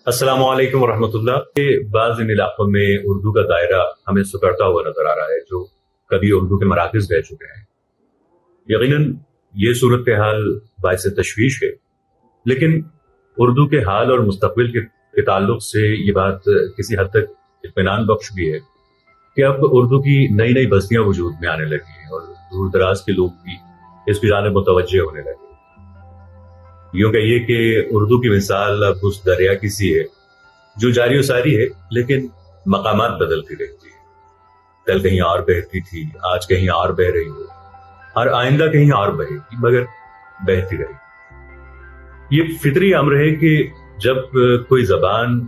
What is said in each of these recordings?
السلام علیکم ورحمۃ اللہ کہ بعض ان علاقوں میں اردو کا دائرہ ہمیں سکڑتا ہوا نظر آ رہا ہے جو کبھی اردو کے مراکز رہ چکے ہیں. یقیناً یہ صورتحال باعث تشویش ہے، لیکن اردو کے حال اور مستقبل کے تعلق سے یہ بات کسی حد تک اطمینان بخش بھی ہے کہ اب اردو کی نئی نئی بستیاں وجود میں آنے لگی ہیں اور دور دراز کے لوگ بھی اس کی جانب متوجہ ہونے لگے. یوں کہیے کہ اردو کی مثال اب اس دریا کی سی ہے جو جاری و ساری ہے لیکن مقامات بدلتی رہتی ہے. کل کہیں اور بہتی تھی، آج کہیں اور بہ رہی ہو، اور آئندہ کہیں اور بہے گی، مگر بہتی رہے گی. یہ فطری امر ہے کہ جب کوئی زبان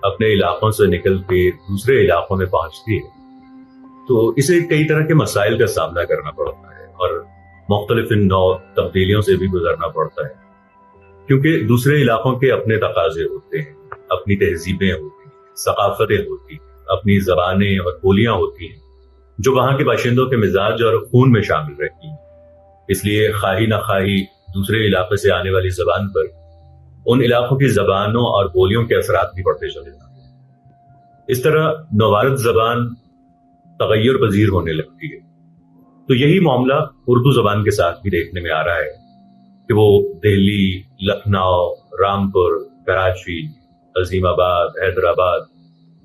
اپنے علاقوں سے نکل کے دوسرے علاقوں میں پہنچتی ہے تو اسے کئی طرح کے مسائل کا سامنا کرنا پڑتا ہے اور مختلف نوع تبدیلیوں سے بھی گزرنا پڑتا ہے، کیونکہ دوسرے علاقوں کے اپنے تقاضے ہوتے ہیں، اپنی تہذیبیں ہوتی ہیں، ثقافتیں ہوتی ہیں، اپنی زبانیں اور بولیاں ہوتی ہیں جو وہاں کے باشندوں کے مزاج اور خون میں شامل رہتی ہیں. اس لیے خواہی نہ خواہی دوسرے علاقے سے آنے والی زبان پر ان علاقوں کی زبانوں اور بولیوں کے اثرات بھی پڑتے چلے جاتے ہیں. اس طرح نوارد زبان تغیر پذیر ہونے لگتی ہے. تو یہی معاملہ اردو زبان کے ساتھ بھی دیکھنے میں آ رہا ہے کہ وہ دہلی، لکھنؤ، رامپور، کراچی، عظیم آباد، حیدرآباد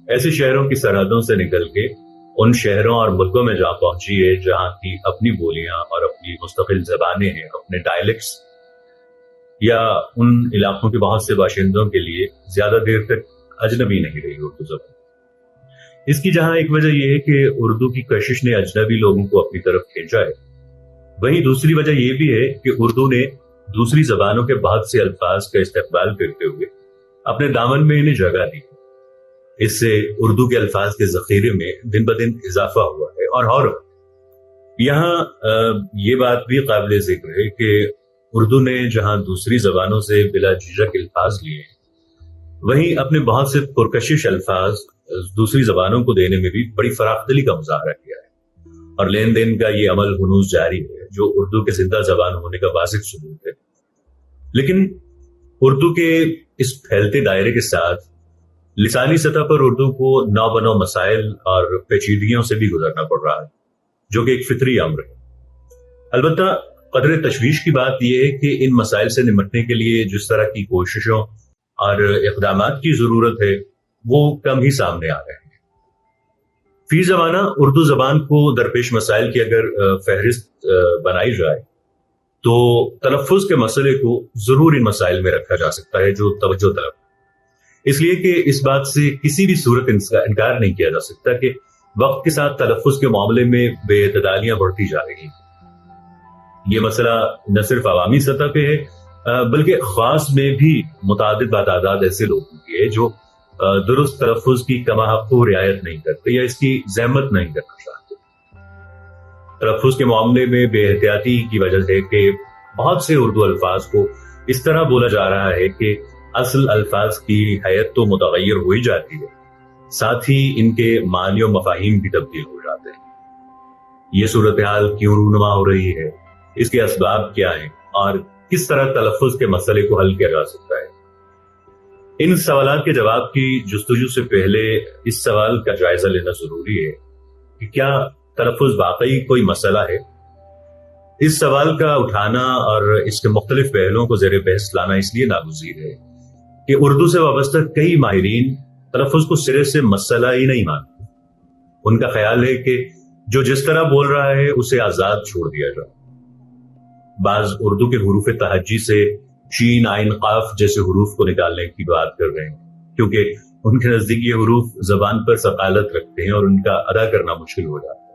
ایسے شہروں کی سرحدوں سے نکل کے ان شہروں اور ملکوں میں جہاں پہنچی ہے جہاں کی اپنی بولیاں اور اپنی مستقل زبانیں ہیں، اپنے ڈائلیکٹس، یا ان علاقوں کے بہت سے باشندوں کے لیے زیادہ دیر تک اجنبی نہیں رہی اردو زبان. اس کی جہاں ایک وجہ یہ ہے کہ اردو کی کشش نے اجنبی لوگوں کو اپنی طرف کھینچا ہے، وہیں دوسری وجہ یہ بھی ہے کہ اردو نے دوسری زبانوں کے بہت سے الفاظ کا استقبال کرتے ہوئے اپنے دامن میں انہیں جگہ دی. اس سے اردو کے الفاظ کے ذخیرے میں دن بدن اضافہ ہوا ہے. اور یہاں یہ بات بھی قابل ذکر ہے کہ اردو نے جہاں دوسری زبانوں سے بلا جھجک الفاظ لیے ہیں، وہیں اپنے بہت سے پرکشش الفاظ دوسری زبانوں کو دینے میں بھی بڑی فراخ دلی کا مظاہرہ کیا ہے. اور لین دین کا یہ عمل ہنوز جاری ہے جو اردو کے زندہ زبان ہونے کا واضح ثبوت ہے. لیکن اردو کے اس پھیلتے دائرے کے ساتھ لسانی سطح پر اردو کو نو بنو مسائل اور پیچیدگیوں سے بھی گزرنا پڑ رہا ہے جو کہ ایک فطری امر ہے. البتہ قدر تشویش کی بات یہ ہے کہ ان مسائل سے نمٹنے کے لیے جس طرح کی کوششوں اور اقدامات کی ضرورت ہے وہ کم ہی سامنے آ رہے ہیں. فی زمانہ اردو زبان کو درپیش مسائل کی اگر فہرست بنائی جائے تو تلفظ کے مسئلے کو ضرور ان مسائل میں رکھا جا سکتا ہے جو توجہ طلب ہے. اس لیے کہ اس بات سے کسی بھی صورت انکار نہیں کیا جا سکتا کہ وقت کے ساتھ تلفظ کے معاملے میں بے اعتدالیاں بڑھتی جا رہی ہیں. یہ مسئلہ نہ صرف عوامی سطح پہ ہے بلکہ خاص میں بھی متعدد تعداد ایسے لوگوں کی ہے جو درست تلفظ کی کما حق کو رعایت نہیں کرتے یا اس کی زحمت نہیں کرنا چاہتے. تلفظ کے معاملے میں بے احتیاطی کی وجہ ہے کہ بہت سے اردو الفاظ کو اس طرح بولا جا رہا ہے کہ اصل الفاظ کی حیت تو متغیر ہو ہی جاتی ہے، ساتھ ہی ان کے معنی و مفاہیم بھی تبدیل ہو جاتے ہیں. یہ صورتحال کیوں رونما ہو رہی ہے، اس کے اسباب کیا ہیں اور کس طرح تلفظ کے مسئلے کو حل کیا جا سکتا ہے؟ ان سوالات کے جواب کی جستجو سے پہلے اس سوال کا جائزہ لینا ضروری ہے کہ کیا تلفظ واقعی کوئی مسئلہ ہے؟ اس سوال کا اٹھانا اور اس کے مختلف پہلوؤں کو زیر بحث لانا اس لیے ناگزیر ہے کہ اردو سے وابستہ کئی ماہرین تلفظ کو سرے سے مسئلہ ہی نہیں مانتے. ان کا خیال ہے کہ جو جس طرح بول رہا ہے اسے آزاد چھوڑ دیا جائے. بعض اردو کے حروف تہجی سے شین، عین، قاف جیسے حروف کو نکالنے کی بات کر رہے ہیں کیونکہ ان کے نزدیک یہ حروف زبان پر ثقالت رکھتے ہیں اور ان کا ادا کرنا مشکل ہو جاتا ہے.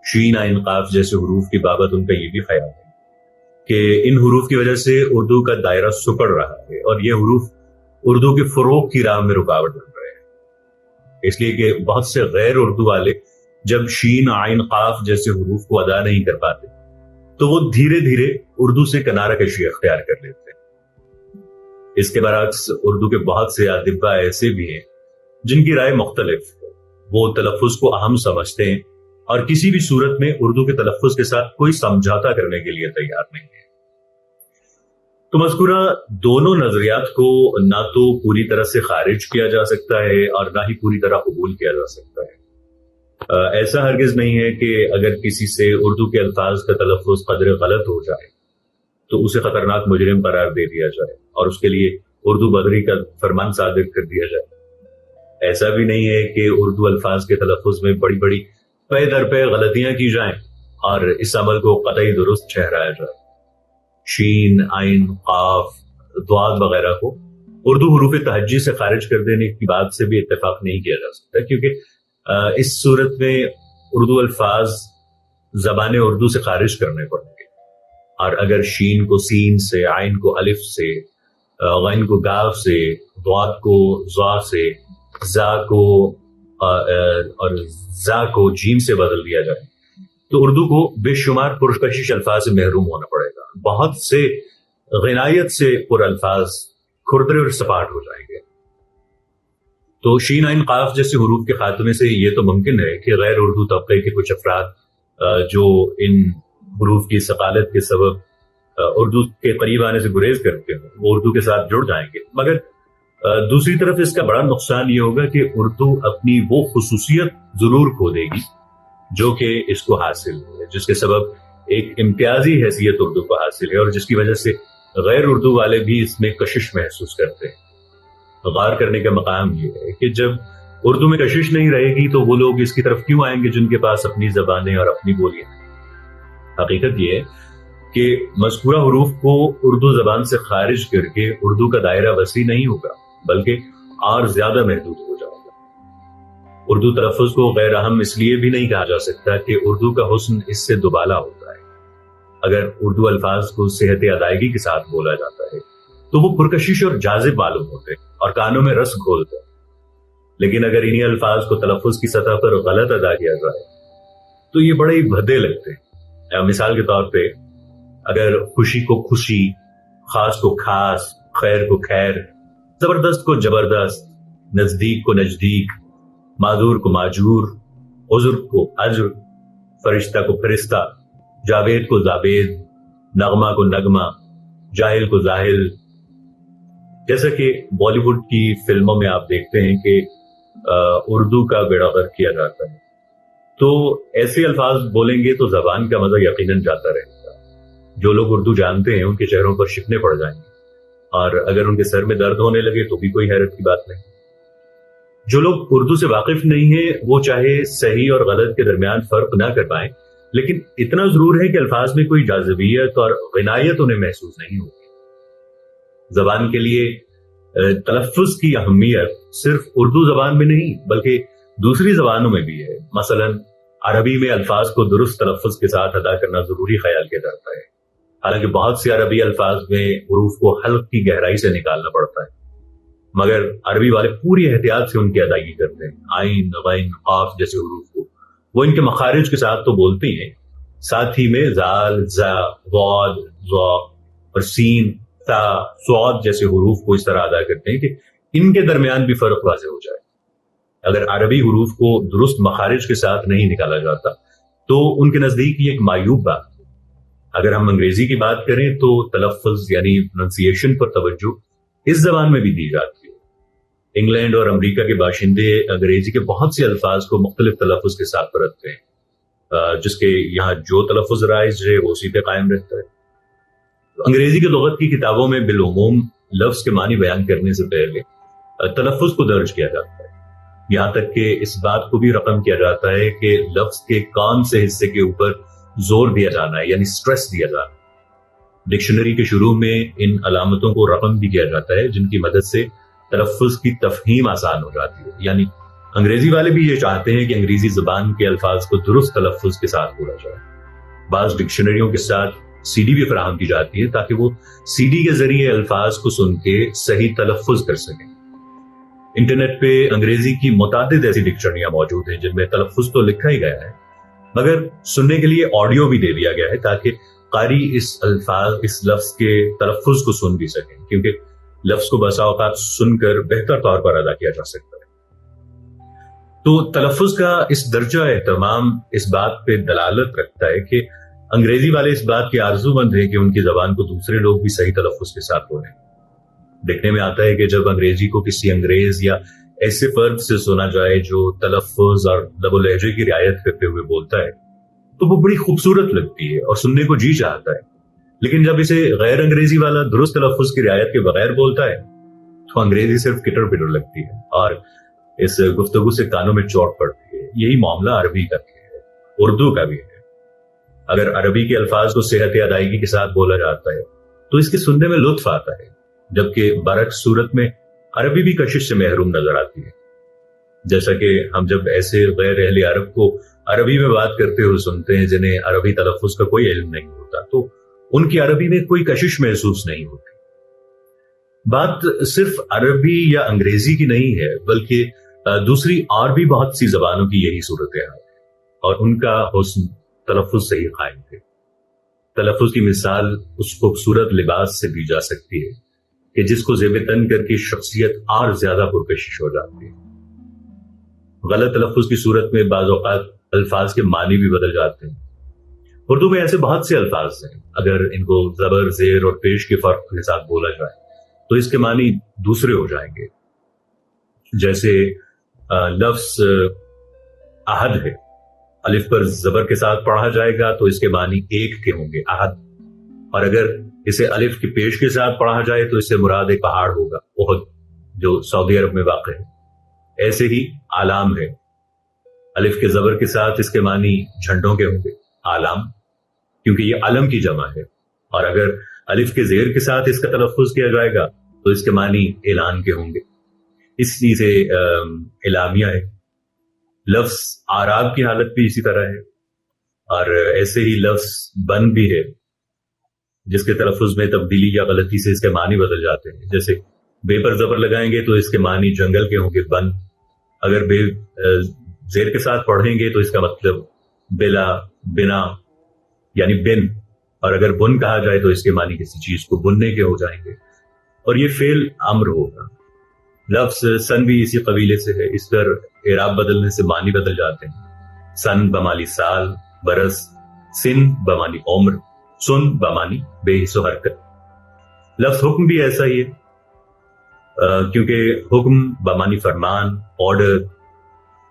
شین، عین، قاف جیسے حروف کی بابت ان کا یہ بھی خیال ہے کہ ان حروف کی وجہ سے اردو کا دائرہ سکڑ رہا ہے اور یہ حروف اردو کے فروغ کی راہ میں رکاوٹ بن رہے ہیں. اس لیے کہ بہت سے غیر اردو والے جب شین، عین، قاف جیسے حروف کو ادا نہیں کر پاتے تو وہ دھیرے دھیرے اردو سے کنارہ کشی اختیار کر لیتے ہیں. اس کے برعکس اردو کے بہت سے ادیبہ ایسے بھی ہیں جن کی رائے مختلف ہے. وہ تلفظ کو اہم سمجھتے ہیں اور کسی بھی صورت میں اردو کے تلفظ کے ساتھ کوئی سمجھوتا کرنے کے لیے تیار نہیں ہے. تو مذکورہ دونوں نظریات کو نہ تو پوری طرح سے خارج کیا جا سکتا ہے اور نہ ہی پوری طرح قبول کیا جا سکتا ہے۔ ایسا ہرگز نہیں ہے کہ اگر کسی سے اردو کے الفاظ کا تلفظ قدر غلط ہو جائے تو اسے خطرناک مجرم قرار دے دیا جائے اور اس کے لیے اردو بدری کا فرمان صادر کر دیا جائے۔ ایسا بھی نہیں ہے کہ اردو الفاظ کے تلفظ میں بڑی بڑی پے در پے غلطیاں کی جائیں اور اس عمل کو قطعی درست ٹھہرایا جائے۔ شین، عین، قاف، ضاد وغیرہ کو اردو حروف تہجی سے خارج کر دینے کی بات سے بھی اتفاق نہیں کیا جا سکتا، کیونکہ اس صورت میں اردو الفاظ زبان اردو سے خارج کرنے پڑیں گے، اور اگر شین کو سین سے، عین کو الف سے، غین کو گاف سے، ضاد کو ضا سے، زا کو اور زا کو جیم سے بدل دیا جائے تو اردو کو بے شمار پرکشش الفاظ سے محروم ہونا پڑے گا۔ بہت سے غنایت سے پر الفاظ کھردرے اور سپاٹ ہو جائیں گے۔ تو شین، عین، قاف جیسے حروف کے خاتمے سے یہ تو ممکن ہے کہ غیر اردو طبقے کے کچھ افراد جو ان حروف کی ثقالت کے سبب اردو کے قریب آنے سے گریز کرتے ہیں وہ اردو کے ساتھ جڑ جائیں گے، مگر دوسری طرف اس کا بڑا نقصان یہ ہوگا کہ اردو اپنی وہ خصوصیت ضرور کھو دے گی جو کہ اس کو حاصل ہے، جس کے سبب ایک امتیازی حیثیت اردو کو حاصل ہے اور جس کی وجہ سے غیر اردو والے بھی اس میں کشش محسوس کرتے ہیں۔ غور کرنے کا مقام یہ ہے کہ جب اردو میں کشش نہیں رہے گی تو وہ لوگ اس کی طرف کیوں آئیں گے جن کے پاس اپنی زبانیں اور اپنی بولیاں ہیں۔ حقیقت یہ ہے کہ مذکورہ حروف کو اردو زبان سے خارج کر کے اردو کا دائرہ وسیع نہیں ہوگا بلکہ اور زیادہ محدود ہو جائے گا۔ اردو تلفظ کو غیر اہم اس لیے بھی نہیں کہا جا سکتا کہ اردو کا حسن اس سے دوبالا ہوتا ہے۔ اگر اردو الفاظ کو صحت ادائیگی کے ساتھ بولا جاتا ہے تو وہ پرکشش اور جاذب معلوم ہوتے ہیں اور کانوں میں رس گھولتے ہیں، لیکن اگر انہی الفاظ کو تلفظ کی سطح پر غلط ادا کیا جائے تو یہ بڑے ہی بھدے لگتے ہیں۔ مثال کے طور پہ اگر خوشی کو خوشی، خاص کو خاص، خیر کو خیر، زبردست کو زبردست، نزدیک کو نزدیک، معذور کو معجور، عذر کو اجر، فرشتہ کو فرشتہ، جاوید کو زابید، نغمہ کو نغمہ، جاہل کو زاہل، جیسا کہ بالی ووڈ کی فلموں میں آپ دیکھتے ہیں کہ اردو کا بیڑا غرق کیا جاتا ہے، تو ایسے الفاظ بولیں گے تو زبان کا مزہ یقیناً جاتا رہے گا۔ جو لوگ اردو جانتے ہیں ان کے چہروں پر شکنے پڑ جائیں گے، اور اگر ان کے سر میں درد ہونے لگے تو بھی کوئی حیرت کی بات نہیں۔ جو لوگ اردو سے واقف نہیں ہیں وہ چاہے صحیح اور غلط کے درمیان فرق نہ کر پائیں، لیکن اتنا ضرور ہے کہ الفاظ میں کوئی جاذبیت اور غنایت انہیں محسوس نہیں ہوگی۔ زبان کے لیے تلفظ کی اہمیت صرف اردو زبان میں نہیں بلکہ دوسری زبانوں میں بھی ہے۔ مثلا عربی میں الفاظ کو درست تلفظ کے ساتھ ادا کرنا ضروری خیال کیا جاتا ہے، حالانکہ بہت سے عربی الفاظ میں حروف کو حلق کی گہرائی سے نکالنا پڑتا ہے، مگر عربی والے پوری احتیاط سے ان کی ادائیگی کرتے ہیں۔ عین، غین، قاف جیسے حروف کو وہ ان کے مخارج کے ساتھ تو بولتے ہیں، ساتھ ہی میں زال، زا، ضاد، ضا اور سین، تا، صاد جیسے حروف کو اس طرح ادا کرتے ہیں کہ ان کے درمیان بھی فرق واضح ہو جائے۔ اگر عربی حروف کو درست مخارج کے ساتھ نہیں نکالا جاتا تو ان کے نزدیک یہ ایک معیوب بات ہے۔ اگر ہم انگریزی کی بات کریں تو تلفظ یعنی پروننسیشن پر توجہ اس زبان میں بھی دی جاتی ہے۔ انگلینڈ اور امریکہ کے باشندے انگریزی کے بہت سے الفاظ کو مختلف تلفظ کے ساتھ پرکھتے ہیں، جس کے یہاں جو تلفظ رائج ہے وہ اسی پہ قائم رہتا ہے۔ انگریزی کی لغت کی کتابوں میں بالعموم لفظ کے معنی بیان کرنے سے پہلے تلفظ کو درج کیا جاتا ہے، یہاں تک کہ اس بات کو بھی رقم کیا جاتا ہے کہ لفظ کے کون سے حصے کے اوپر زور دیا جانا ہے، یعنی سٹریس دیا جانا ہے۔ ڈکشنری کے شروع میں ان علامتوں کو رقم بھی کیا جاتا ہے جن کی مدد سے تلفظ کی تفہیم آسان ہو جاتی ہے۔ یعنی انگریزی والے بھی یہ چاہتے ہیں کہ انگریزی زبان کے الفاظ کو درست تلفظ کے ساتھ بولا جائے۔ بعض ڈکشنریوں کے ساتھ سی ڈی بھی فراہم کی جاتی ہے تاکہ وہ سی ڈی کے ذریعے الفاظ کو سن کے صحیح تلفظ کر سکیں۔ انٹرنیٹ پہ انگریزی کی متعدد ایسی ڈکشنریاں موجود ہیں جن میں تلفظ تو لکھا ہی گیا ہے مگر سننے کے لیے آڈیو بھی دے دیا گیا ہے تاکہ قاری اس لفظ کے تلفظ کو سن بھی سکیں، کیونکہ لفظ کو بسا اوقات سن کر بہتر طور پر ادا کیا جا سکتا ہے۔ تو تلفظ کا اس درجہ اہتمام اس بات پہ دلالت رکھتا ہے کہ انگریزی والے اس بات کے آرزو مند ہیں کہ ان کی زبان کو دوسرے لوگ بھی صحیح تلفظ کے ساتھ بولیں. دیکھنے میں آتا ہے کہ جب انگریزی کو کسی انگریز یا ایسے فرد سے سنا جائے جو تلفظ اور لب و لہجے کی رعایت کرتے ہوئے بولتا ہے تو وہ بڑی خوبصورت لگتی ہے اور سننے کو جی چاہتا ہے. لیکن جب اسے غیر انگریزی والا درست تلفظ کی رعایت کے بغیر بولتا ہے تو انگریزی صرف کٹر پٹر لگتی ہے اور اس گفتگو سے کانوں میں چوٹ پڑتی ہے. یہی معاملہ عربی کا بھی ہے, اردو کا بھی ہے. اگر عربی کے الفاظ کو صحت ادائیگی کے ساتھ بولا جاتا ہے تو اس کے سننے میں لطف آتا ہے, جبکہ برعکس صورت میں عربی بھی کشش سے محروم نظر آتی ہے. جیسا کہ ہم جب ایسے غیر اہل عرب کو عربی میں بات کرتے ہوئے سنتے ہیں جنہیں عربی تلفظ کا کوئی علم نہیں ہوتا تو ان کی عربی میں کوئی کشش محسوس نہیں ہوتی. بات صرف عربی یا انگریزی کی نہیں ہے بلکہ دوسری اور بھی بہت سی زبانوں کی یہی صورتحال ہے اور ان کا حسن تلفظ سے ہی قائم ہے. تلفظ کی مثال اس خوبصورت لباس سے دی جا سکتی ہے کہ جس کو زیب تن کر کی شخصیت اور زیادہ پرکشش ہو جاتی ہے. غلط تلفظ کی صورت میں بعض اوقات الفاظ کے معنی بھی بدل جاتے ہیں. اردو میں ایسے بہت سے الفاظ ہیں, اگر ان کو زبر زیر اور پیش کے فرق کے ساتھ بولا جائے تو اس کے معنی دوسرے ہو جائیں گے. جیسے لفظ احد ہے, الف پر زبر کے ساتھ پڑھا جائے گا تو اس کے معنی ایک کے ہوں گے, احد. اور اگر اسے الف کی پیش کے ساتھ پڑھا جائے تو اس سے مراد ایک پہاڑ ہوگا, احد, جو سعودی عرب میں واقع ہے. ایسے ہی آلام ہے, الف کے زبر کے ساتھ اس کے معنی جھنڈوں کے ہوں گے, آلام, کیونکہ یہ علم کی جمع ہے. اور اگر الف کے زیر کے ساتھ اس کا تلفظ کیا جائے گا تو اس کے معنی اعلان کے ہوں گے. اسی سے اعلامیہ ہے. لفظ آراب کی حالت بھی اسی طرح ہے. اور ایسے ہی لفظ بن بھی ہے جس کے تلفظ میں تبدیلی یا غلطی سے اس کے معنی بدل جاتے ہیں. جیسے بے پر زبر لگائیں گے تو اس کے معنی جنگل کے ہوں گے, بن. اگر بے زیر کے ساتھ پڑھیں گے تو اس کا مطلب بلا, بنا یعنی بن. اور اگر بن کہا جائے تو اس کے معنی کسی چیز کو بننے کے ہو جائیں گے, اور یہ فعل امر ہوگا. لفظ سن بھی اسی قبیلے سے ہے. اس پر اعراب بدلنے سے معنی بدل جاتے ہیں. سن بمانی سال, برس. سن بمانی عمر, سن بمانی بے حس و حرکت. لفظ حکم بھی ایسا ہی ہے, کیونکہ حکم بمانی فرمان, آرڈر.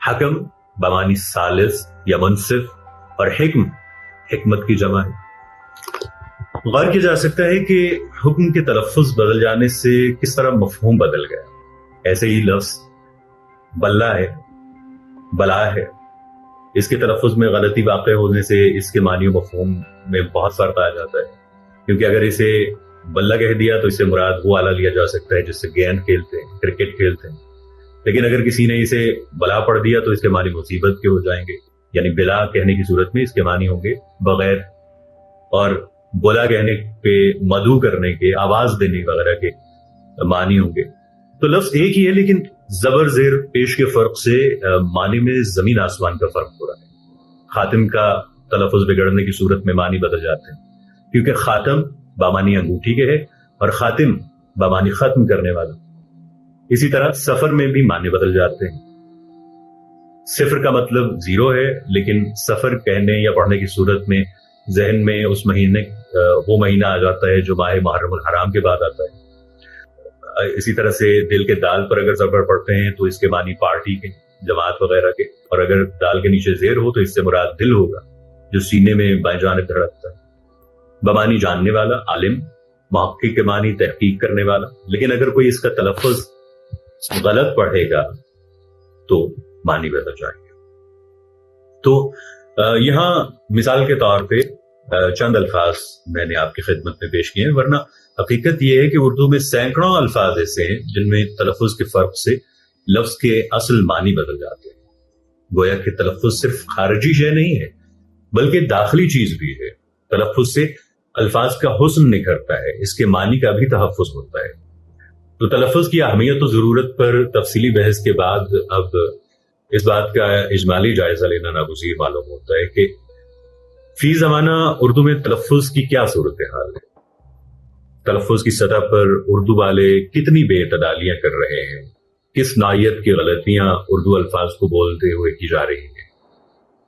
حکم بمانی ثالث یا منصف, اور حکم حکمت کی جمع ہے. غور کیا جا سکتا ہے کہ حکم کے تلفظ بدل جانے سے کس طرح مفہوم بدل گیا. ایسے ہی لفظ بلا ہے, بلا ہے, اس کے تلفظ میں غلطی واقع ہونے سے اس کے معنی و مفہوم میں بہت فرق آ جاتا ہے. کیونکہ اگر اسے بلہ کہہ دیا تو اس سے مراد وہ آلہ لیا جا سکتا ہے جس سے گیند کھیلتے ہیں, کرکٹ کھیلتے ہیں. لیکن اگر کسی نے اسے بلا پڑھ دیا تو اس کے معنی مصیبت کے ہو جائیں گے. یعنی بلا کہنے کی صورت میں اس کے معنی ہوں گے بغیر, اور بولا کہنے پہ مدعو کرنے کے, آواز دینے وغیرہ کے معنی ہوں گے. تو لفظ ایک ہی ہے لیکن زبر زیر پیش کے فرق سے معنی میں زمین آسمان کا فرق ہو رہا ہے. خاتم کا تلفظ بگڑنے کی صورت میں معنی بدل جاتے ہیں, کیونکہ خاتم بامانی انگوٹھی کے ہے اور خاتم بامانی ختم کرنے والا. اسی طرح سفر میں بھی معنی بدل جاتے ہیں. صفر کا مطلب زیرو ہے, لیکن سفر کہنے یا پڑھنے کی صورت میں ذہن میں اس مہینے وہ مہینہ آ جاتا ہے جو ماہ محرم الحرام کے بعد آتا ہے. اسی طرح سے دل کے دال پر اگر زبر پڑھتے ہیں تو اس کے معنی پارٹی کے, جماعت وغیرہ کے. اور اگر دال کے نیچے زیر ہو تو اس سے مراد دل ہوگا جو سینے میں بائیں جانب دھڑکتا ہے. بمانی جاننے والا, عالم. محقق کے معنی تحقیق کرنے والا. لیکن اگر کوئی اس کا تلفظ غلط پڑھے گا تو معنی بدل جائے گا. تو یہاں مثال کے طور پہ چند الفاظ میں نے آپ کی خدمت میں پیش کیے ہیں, ورنہ حقیقت یہ ہے کہ اردو میں سینکڑوں الفاظ ایسے ہیں جن میں تلفظ کے فرق سے لفظ کے اصل معنی بدل جاتے ہیں. گویا کہ تلفظ صرف خارجی شے نہیں ہے بلکہ داخلی چیز بھی ہے. تلفظ سے الفاظ کا حسن نکھرتا ہے, اس کے معنی کا بھی تحفظ ہوتا ہے. تو تلفظ کی اہمیت و ضرورت پر تفصیلی بحث کے بعد اب اس بات کا اجمالی جائزہ لینا ناگزیر معلوم ہوتا ہے کہ فی زمانہ اردو میں تلفظ کی کیا صورتحال ہے. تلفظ کی سطح پر اردو والے کتنی بے اعتدالیاں کر رہے ہیں, کس نوعیت کی غلطیاں اردو الفاظ کو بولتے ہوئے کی جا رہی ہیں.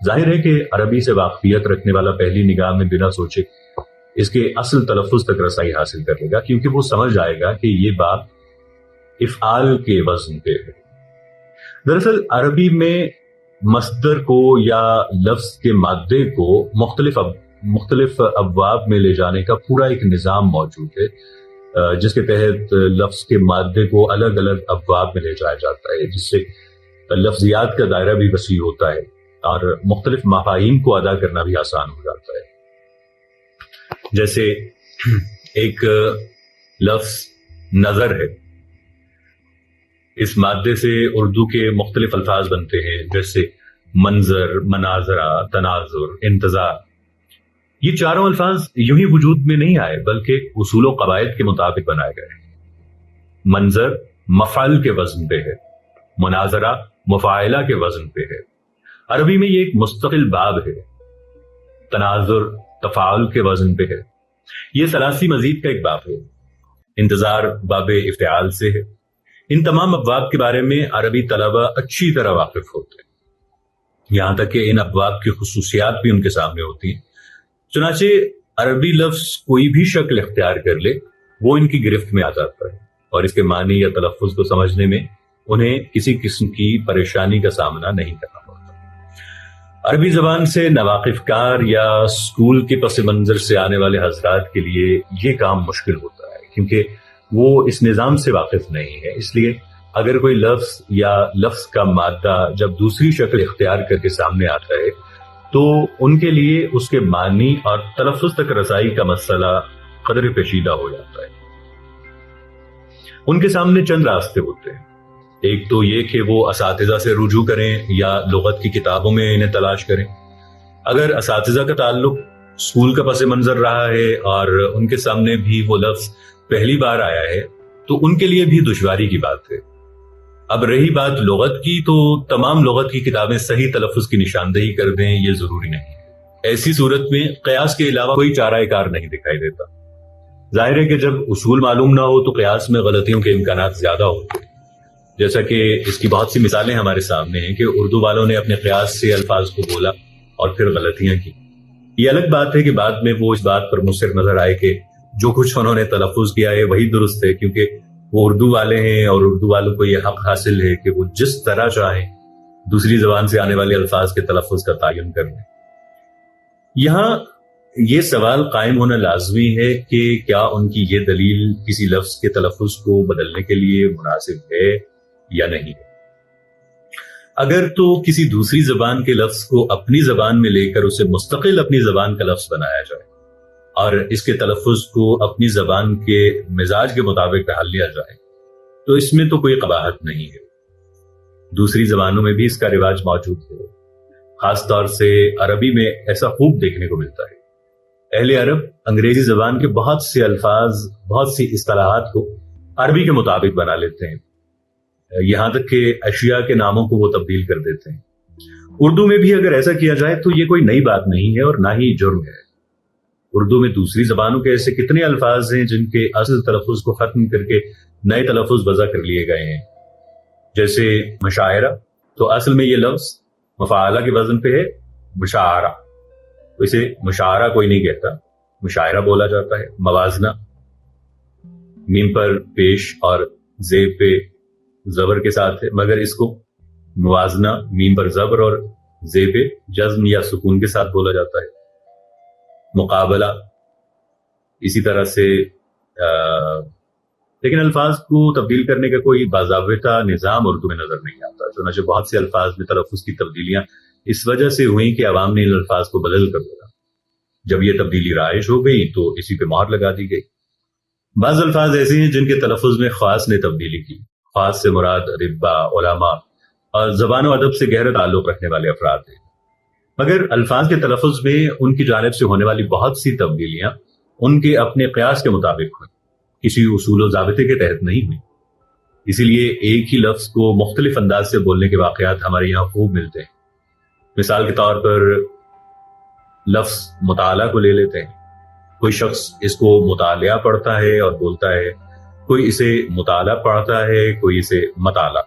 ظاہر ہے کہ عربی سے واقفیت رکھنے والا پہلی نگاہ میں بنا سوچے اس کے اصل تلفظ تک رسائی حاصل کر لے گا، کیونکہ وہ سمجھ جائے گا کہ یہ بات افعال کے وزن پہ ہے۔ دراصل عربی میں مصدر کو یا لفظ کے مادے کو مختلف ابواب میں لے جانے کا پورا ایک نظام موجود ہے، جس کے تحت لفظ کے مادے کو الگ الگ ابواب میں لے جایا جاتا ہے، جس سے لفظیات کا دائرہ بھی وسیع ہوتا ہے اور مختلف مفاہیم کو ادا کرنا بھی آسان ہو جاتا ہے۔ جیسے ایک لفظ نظر ہے، اس مادے سے اردو کے مختلف الفاظ بنتے ہیں، جیسے منظر، مناظرہ، تناظر، انتظار۔ یہ چاروں الفاظ یوں ہی وجود میں نہیں آئے، بلکہ اصول و قواعد کے مطابق بنائے گئے ہیں۔ منظر مفعل کے وزن پہ ہے، مناظرہ مفاعلہ کے وزن پہ ہے۔ عربی میں یہ ایک مستقل باب ہے۔ تناظر تفاعل کے وزن پہ ہے۔ یہ ثلاثی مزید کا ایک باب ہے۔ انتظار باب افتعال سے ہے۔ ان تمام ابواب کے بارے میں عربی طلبہ اچھی طرح واقف ہوتے ہیں، یہاں تک کہ ان ابواب کی خصوصیات بھی ان کے سامنے ہوتی ہیں۔ چنانچہ عربی لفظ کوئی بھی شکل اختیار کر لے، وہ ان کی گرفت میں آ جاتا ہے، اور اس کے معنی یا تلفظ کو سمجھنے میں انہیں کسی قسم کی پریشانی کا سامنا نہیں کرنا پڑتا۔ عربی زبان سے ناواقف کار یا اسکول کے پس منظر سے آنے والے حضرات کے لیے یہ کام مشکل ہوتا ہے، کیونکہ وہ اس نظام سے واقف نہیں ہے۔ اس لیے اگر کوئی لفظ یا لفظ کا مادہ جب دوسری شکل اختیار کر کے سامنے آتا ہے تو ان کے لیے اس کے معنی اور تلفظ تک رسائی کا مسئلہ قدر پیچیدہ ہو جاتا ہے۔ ان کے سامنے چند راستے ہوتے ہیں۔ ایک تو یہ کہ وہ اساتذہ سے رجوع کریں یا لغت کی کتابوں میں انہیں تلاش کریں۔ اگر اساتذہ کا تعلق اسکول کا پس منظر رہا ہے اور ان کے سامنے بھی وہ لفظ پہلی بار آیا ہے تو ان کے لیے بھی دشواری کی بات ہے۔ اب رہی بات لغت کی، تو تمام لغت کی کتابیں صحیح تلفظ کی نشاندہی کر دیں یہ ضروری نہیں ہے۔ ایسی صورت میں قیاس کے علاوہ کوئی چارہ کار نہیں دکھائی دیتا۔ ظاہر ہے کہ جب اصول معلوم نہ ہو تو قیاس میں غلطیوں کے امکانات زیادہ ہوتے ہیں، جیسا کہ اس کی بہت سی مثالیں ہمارے سامنے ہیں کہ اردو والوں نے اپنے قیاس سے الفاظ کو بولا اور پھر غلطیاں کی۔ یہ الگ بات ہے کہ بعد میں وہ اس بات پر مصر نظر آئے کہ جو کچھ انہوں نے تلفظ کیا ہے وہی درست ہے، کیونکہ وہ اردو والے ہیں اور اردو والوں کو یہ حق حاصل ہے کہ وہ جس طرح چاہیں دوسری زبان سے آنے والے الفاظ کے تلفظ کا تعین کر لیں۔ یہاں یہ سوال قائم ہونا لازمی ہے کہ کیا ان کی یہ دلیل کسی لفظ کے تلفظ کو بدلنے کے لیے مناسب ہے یا نہیں ہے۔ اگر تو کسی دوسری زبان کے لفظ کو اپنی زبان میں لے کر اسے مستقل اپنی زبان کا لفظ بنایا جائے اور اس کے تلفظ کو اپنی زبان کے مزاج کے مطابق ڈھال لیا جائے تو اس میں تو کوئی قباحت نہیں ہے۔ دوسری زبانوں میں بھی اس کا رواج موجود ہے، خاص طور سے عربی میں ایسا خوب دیکھنے کو ملتا ہے۔ اہل عرب انگریزی زبان کے بہت سے الفاظ، بہت سی اصطلاحات کو عربی کے مطابق بنا لیتے ہیں، یہاں تک کہ اشیاء کے ناموں کو وہ تبدیل کر دیتے ہیں۔ اردو میں بھی اگر ایسا کیا جائے تو یہ کوئی نئی بات نہیں ہے اور نہ ہی جرم ہے۔ اردو میں دوسری زبانوں کے ایسے کتنے الفاظ ہیں جن کے اصل تلفظ کو ختم کر کے نئے تلفظ وضع کر لیے گئے ہیں، جیسے مشاعرہ، تو اصل میں یہ لفظ مفاعلہ کے وزن پہ ہے، مشاعرہ، اسے مشاعرہ کوئی نہیں کہتا، مشاعرہ بولا جاتا ہے۔ موازنہ، میم پر پیش اور زیب پہ زبر کے ساتھ ہے، مگر اس کو موازنہ میم پر زبر اور زیب پہ جزم یا سکون کے ساتھ بولا جاتا ہے۔ مقابلہ اسی طرح سے، لیکن الفاظ کو تبدیل کرنے کا کوئی باضابطہ نظام اردو میں نظر نہیں آتا، چنانچہ بہت سے الفاظ میں تلفظ کی تبدیلیاں اس وجہ سے ہوئیں کہ عوام نے ان الفاظ کو بدل کر بولا۔ جب یہ تبدیلی رائج ہو گئی تو اسی پہ مہر لگا دی گئی۔ بعض الفاظ ایسے ہیں جن کے تلفظ میں خاص نے تبدیلی کی۔ خاص سے مراد ربا، علماء اور زبان و ادب سے گہرا تعلق رکھنے والے افراد ہیں، مگر الفاظ کے تلفظ میں ان کی جانب سے ہونے والی بہت سی تبدیلیاں ان کے اپنے قیاس کے مطابق ہوئیں، کسی اصول و ضابطے کے تحت نہیں ہوئی۔ اسی لیے ایک ہی لفظ کو مختلف انداز سے بولنے کے واقعات ہمارے یہاں خوب ملتے ہیں۔ مثال کے طور پر لفظ مطالعہ کو لے لیتے ہیں۔ کوئی شخص اس کو مطالعہ پڑھتا ہے اور بولتا ہے، کوئی اسے مطالعہ پڑھتا ہے، کوئی اسے مطالعہ،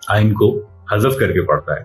آئین کو حذف کر کے پڑھتا ہے۔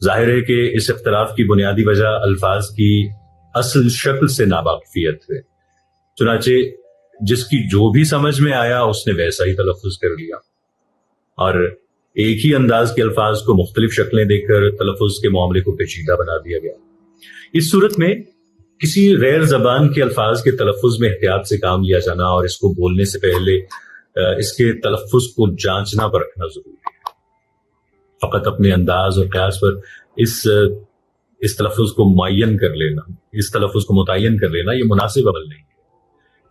ظاہر ہے کہ اس اختلاف کی بنیادی وجہ الفاظ کی اصل شکل سے ناواقفیت ہے۔ چنانچہ جس کی جو بھی سمجھ میں آیا اس نے ویسا ہی تلفظ کر لیا، اور ایک ہی انداز کے الفاظ کو مختلف شکلیں دے کر تلفظ کے معاملے کو پیچیدہ بنا دیا گیا۔ اس صورت میں کسی غیر زبان کے الفاظ کے تلفظ میں احتیاط سے کام لیا جانا اور اس کو بولنے سے پہلے اس کے تلفظ کو جانچنا پرکھنا ضروری ہے۔ فقط اپنے انداز اور قیاس پر اس تلفظ کو معین کر لینا، اس تلفظ کو متعین کر لینا یہ مناسب عمل نہیں ہے،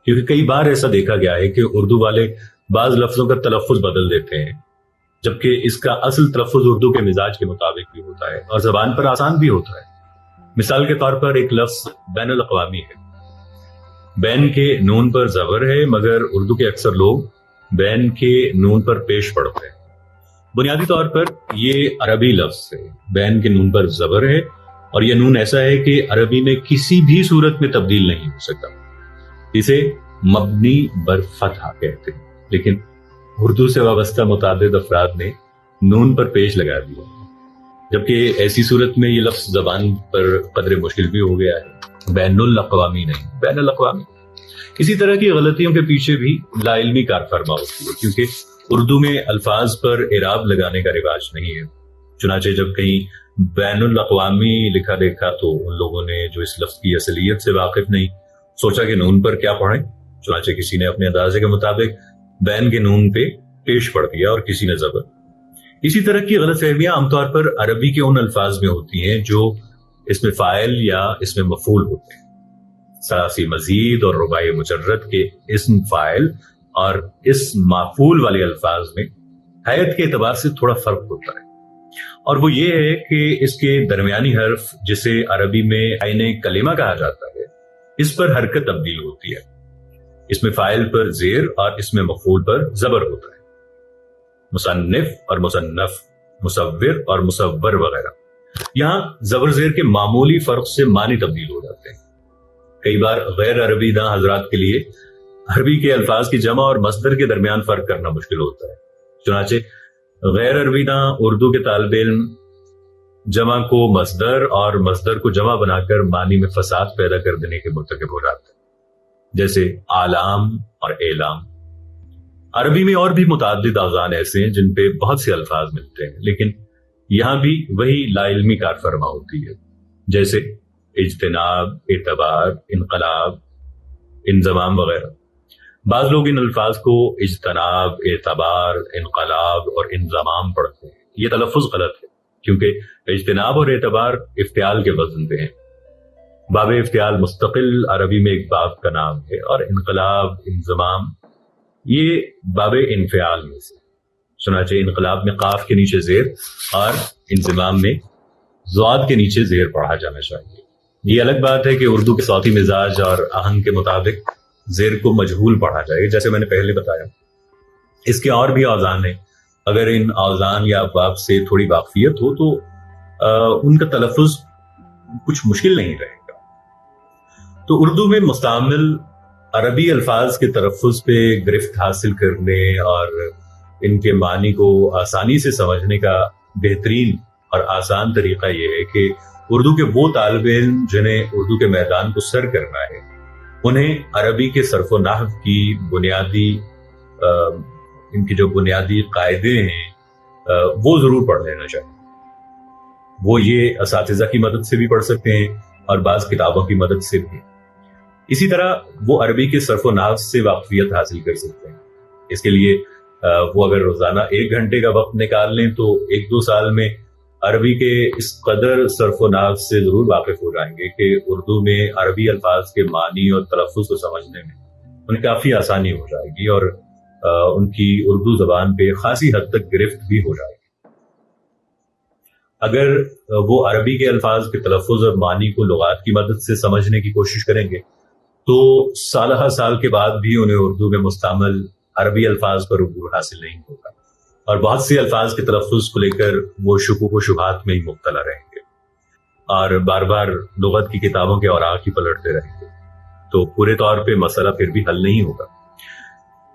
کیونکہ کئی بار ایسا دیکھا گیا ہے کہ اردو والے بعض لفظوں کا تلفظ بدل دیتے ہیں، جبکہ اس کا اصل تلفظ اردو کے مزاج کے مطابق بھی ہوتا ہے اور زبان پر آسان بھی ہوتا ہے۔ مثال کے طور پر ایک لفظ بین الاقوامی ہے، بین کے نون پر زبر ہے، مگر اردو کے اکثر لوگ بین کے نون پر پیش پڑھتے ہیں۔ بنیادی طور پر یہ عربی لفظ ہے، بین کے نون پر زبر ہے، اور یہ نون ایسا ہے کہ عربی میں کسی بھی صورت میں تبدیل نہیں ہو سکتا، اسے مبنی بر فتح کہتے ہیں، لیکن اردو سے وابستہ متعدد افراد نے نون پر پیش لگا دیا، جبکہ ایسی صورت میں یہ لفظ زبان پر قدر مشکل بھی ہو گیا ہے، بین الاقوامی نہیں، بین الاقوامی۔ اسی طرح کی غلطیوں کے پیچھے بھی لا علمی کار فرما ہوتی ہے، کیونکہ اردو میں الفاظ پر اعراب لگانے کا رواج نہیں ہے۔ چنانچہ جب کہیں بین الاقوامی لکھا دیکھا تو ان لوگوں نے جو اس لفظ کی اصلیت سے واقف نہیں سوچا کہ نون پر کیا پڑھیں، چنانچہ کسی نے اپنے اندازے کے مطابق بین کے نون پہ پیش پڑھ دیا اور کسی نے زبر۔ اسی طرح کی غلط فہمیاں عام طور پر عربی کے ان الفاظ میں ہوتی ہیں جو اس میں فاعل یا اس میں مفعول ہوتے ہیں۔ ثلاثی مزید اور رباعی مجرد کے اسم فاعل اور اس مفعول والے الفاظ میں حیت کے اعتبار سے تھوڑا فرق ہوتا ہے، اور وہ یہ ہے کہ اس کے درمیانی حرف جسے عربی میں عین کلمہ کہا جاتا ہے، اس پر حرکت تبدیل ہوتی ہے۔ اس میں فاعل پر زیر اور اس میں مفعول پر زبر ہوتا ہے۔ مصنف اور مصنف، مصور اور مصور وغیرہ، یہاں زبر زیر کے معمولی فرق سے معنی تبدیل ہو جاتے ہیں۔ کئی بار غیر عربی داں حضرات کے لیے عربی کے الفاظ کی جمع اور مصدر کے درمیان فرق کرنا مشکل ہوتا ہے، چنانچہ غیر عربی داں اردو کے طالب علم جمع کو مصدر اور مصدر کو جمع بنا کر معنی میں فساد پیدا کر دینے کے مرتکب ہو جاتے ہیں، جیسے آلام اور اعلام۔ عربی میں اور بھی متعدد اوزان ایسے ہیں جن پہ بہت سے الفاظ ملتے ہیں، لیکن یہاں بھی وہی لا علمی کار فرما ہوتی ہے، جیسے اجتناب، اعتبار، انقلاب، انضمام وغیرہ۔ بعض لوگ ان الفاظ کو اجتناب، اعتبار، انقلاب اور انضمام پڑھتے ہیں۔ یہ تلفظ غلط ہے، کیونکہ اجتناب اور اعتبار افتعال کے وزن پہ ہیں۔ باب افتعال مستقل عربی میں ایک باب کا نام ہے، اور انقلاب، انضمام یہ باب انفعال میں سے۔ چنانچہ انقلاب میں قاف کے نیچے زیر اور انضمام میں ضاد کے نیچے زیر پڑھا جانا چاہیے۔ یہ الگ بات ہے کہ اردو کے صوتی مزاج اور آہنگ کے مطابق زیر کو مجہول پڑھا جائے، جیسے میں نے پہلے بتایا۔ اس کے اور بھی اوزان ہیں، اگر ان اوزان یا ابواب سے تھوڑی واقفیت ہو تو ان کا تلفظ کچھ مشکل نہیں رہے گا۔ تو اردو میں مستعمل عربی الفاظ کے تلفظ پہ گرفت حاصل کرنے اور ان کے معنی کو آسانی سے سمجھنے کا بہترین اور آسان طریقہ یہ ہے کہ اردو کے وہ طالب علم جنہیں اردو کے میدان کو سر کرنا ہے، انہیں عربی کے صرف و نحو کی بنیادی ان کی جو بنیادی قاعدے ہیں وہ ضرور پڑھ لینا چاہیے۔ وہ یہ اساتذہ کی مدد سے بھی پڑھ سکتے ہیں اور بعض کتابوں کی مدد سے بھی۔ اسی طرح وہ عربی کے صرف و نحو سے واقفیت حاصل کر سکتے ہیں۔ اس کے لیے وہ اگر روزانہ 1 گھنٹے کا وقت نکال لیں تو 1-2 سال میں عربی کے اس قدر صرف و نحو سے ضرور واقف ہو جائیں گے کہ اردو میں عربی الفاظ کے معنی اور تلفظ کو سمجھنے میں انہیں کافی آسانی ہو جائے گی، اور ان کی اردو زبان پہ خاصی حد تک گرفت بھی ہو جائے گی۔ اگر وہ عربی کے الفاظ کے تلفظ اور معنی کو لغات کی مدد سے سمجھنے کی کوشش کریں گے تو سالہ سال کے بعد بھی انہیں اردو میں مستعمل عربی الفاظ پر عبور حاصل نہیں ہوگا، اور بہت سے الفاظ کے تلفظ کو لے کر وہ شکوک و شبہات میں ہی مبتلا رہیں گے اور بار بار لغت کی کتابوں کے اوراق ہی پلٹتے رہیں گے، تو پورے طور پہ مسئلہ پھر بھی حل نہیں ہوگا۔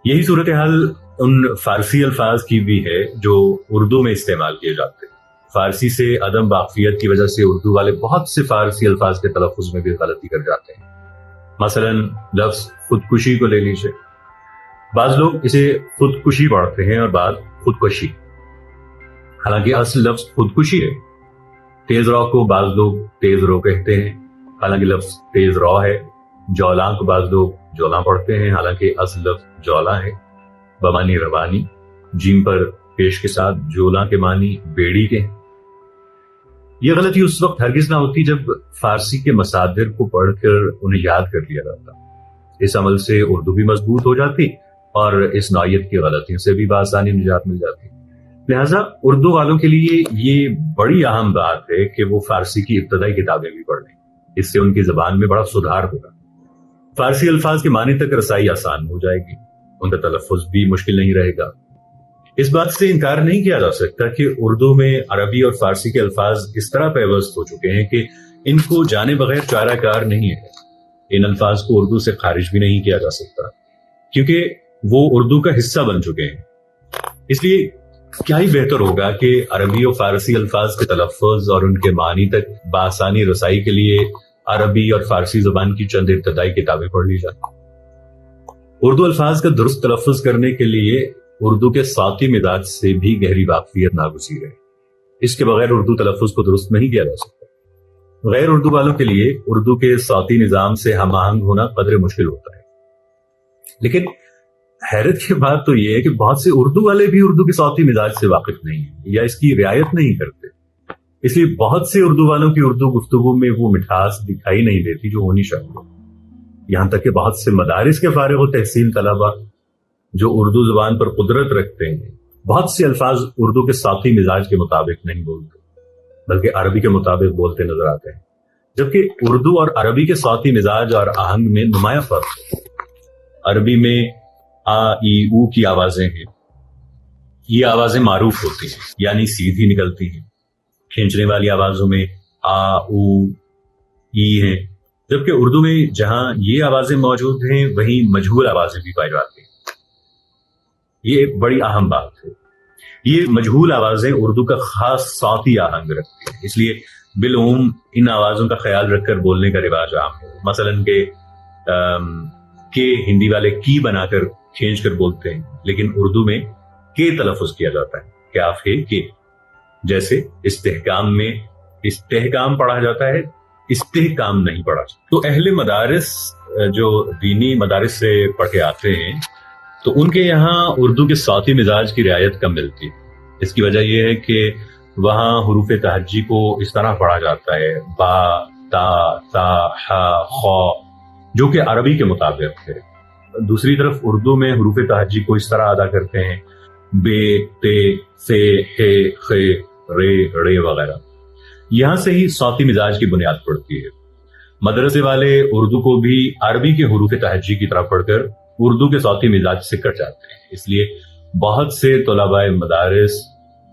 یہی صورتحال ان فارسی الفاظ کی بھی ہے جو اردو میں استعمال کیے جاتے ہیں۔ فارسی سے عدم واقفیت کی وجہ سے اردو والے بہت سے فارسی الفاظ کے تلفظ میں بھی غلطی کر جاتے ہیں. مثلا لفظ خودکشی کو لے لیجیے. بعض لوگ اسے خودکشی پڑھتے ہیں اور بعض خودکشی، حالانکہ اصل لفظ خودکشی ہے. تیز رو کو بعض لوگ تیز رو کہتے ہیں، حالانکہ لفظ تیز رو ہے. جولاں کو بعض لوگ جولاں پڑھتے ہیں، حالانکہ اصل لفظ جولاں ہے. بمانی روانی، جیم پر پیش کے ساتھ جولاں کے معنی بیڑی کے ہیں. یہ غلطی اس وقت ہرگز نہ ہوتی جب فارسی کے مصادر کو پڑھ کر انہیں یاد کر لیا جاتا. اس عمل سے اردو بھی مضبوط ہو جاتی اور اس نوعیت کی غلطیوں سے بھی بآسانی نجات مل جاتی. لہٰذا اردو والوں کے لیے یہ بڑی اہم بات ہے کہ وہ فارسی کی ابتدائی کتابیں بھی پڑھ لیں. اس سے ان کی زبان میں بڑا سدھار ہوگا. فارسی الفاظ کے معنی تک رسائی آسان ہو جائے گی، ان کا تلفظ بھی مشکل نہیں رہے گا. اس بات سے انکار نہیں کیا جا سکتا کہ اردو میں عربی اور فارسی کے الفاظ اس طرح پیوست ہو چکے ہیں کہ ان کو جانے بغیر چارہ کار نہیں ہے. ان الفاظ کو اردو سے خارج بھی نہیں کیا جا سکتا کیونکہ وہ اردو کا حصہ بن چکے ہیں. اس لیے کیا ہی بہتر ہوگا کہ عربی اور فارسی الفاظ کے تلفظ اور ان کے معنی تک بآسانی رسائی کے لیے عربی اور فارسی زبان کی چند ابتدائی کتابیں پڑھ لی جائیں. اردو الفاظ کا درست تلفظ کرنے کے لیے اردو کے صوتی مزاج سے بھی گہری واقفیت ناگزیر ہے. اس کے بغیر اردو تلفظ کو درست نہیں کیا جا سکتا. غیر اردو والوں کے لیے اردو کے صوتی نظام سے ہم آہنگ ہونا قدرے مشکل ہوتا ہے. لیکن حیرت کی بات تو یہ ہے کہ بہت سے اردو والے بھی اردو کے صوتی مزاج سے واقف نہیں ہیں یا اس کی رعایت نہیں کرتے. اس لیے بہت سے اردو والوں کی اردو گفتگو میں وہ مٹھاس دکھائی نہیں دیتی جو ہونی چاہیے. یہاں تک کہ بہت سے مدارس کے فارغ و تحصیل طلبہ جو اردو زبان پر قدرت رکھتے ہیں بہت سے الفاظ اردو کے صوتی مزاج کے مطابق نہیں بولتے بلکہ عربی کے مطابق بولتے نظر آتے ہیں، جبکہ اردو اور عربی کے صوتی مزاج اور آہنگ میں نمایاں فرق ہے. عربی میں آ ای او کی آوازیں ہیں. یہ آوازیں معروف ہوتی ہیں یعنی سیدھی نکلتی ہیں. کھینچنے والی آوازوں میں آ او ای ہیں، جبکہ اردو میں جہاں یہ آوازیں موجود ہیں وہیں مجہول آوازیں بھی پائی جاتی ہیں. یہ ایک بڑی اہم بات ہے. یہ مجہول آوازیں اردو کا خاص صوتی آہنگ رکھتی ہیں، اس لیے بالعموم ان آوازوں کا خیال رکھ کر بولنے کا رواج عام ہے. مثلاً کہ ہندی والے کی بنا کر کھینچ کر بولتے ہیں، لیکن اردو میں کے تلفظ کیا جاتا ہے. کیاف ہے کہ جیسے استحکام میں استحکام پڑھا جاتا ہے، استحکام نہیں پڑھا جاتا. تو اہل مدارس جو دینی مدارس سے پڑھ کے آتے ہیں تو ان کے یہاں اردو کے صوتی مزاج کی رعایت کم ملتی ہے. اس کی وجہ یہ ہے کہ وہاں حروف تہجی کو اس طرح پڑھا جاتا ہے با تا تا ح خ جو کہ عربی کے مطابق ہے. دوسری طرف اردو میں حروف تہجی کو اس طرح ادا کرتے ہیں بے تے سے ہے خے رے رے وغیرہ. یہاں سے ہی صوتی مزاج کی بنیاد پڑتی ہے. مدرسے والے اردو کو بھی عربی کے حروف تہجی کی طرح پڑھ کر اردو کے صوتی مزاج سے کٹ جاتے ہیں. اس لیے بہت سے طلباء مدارس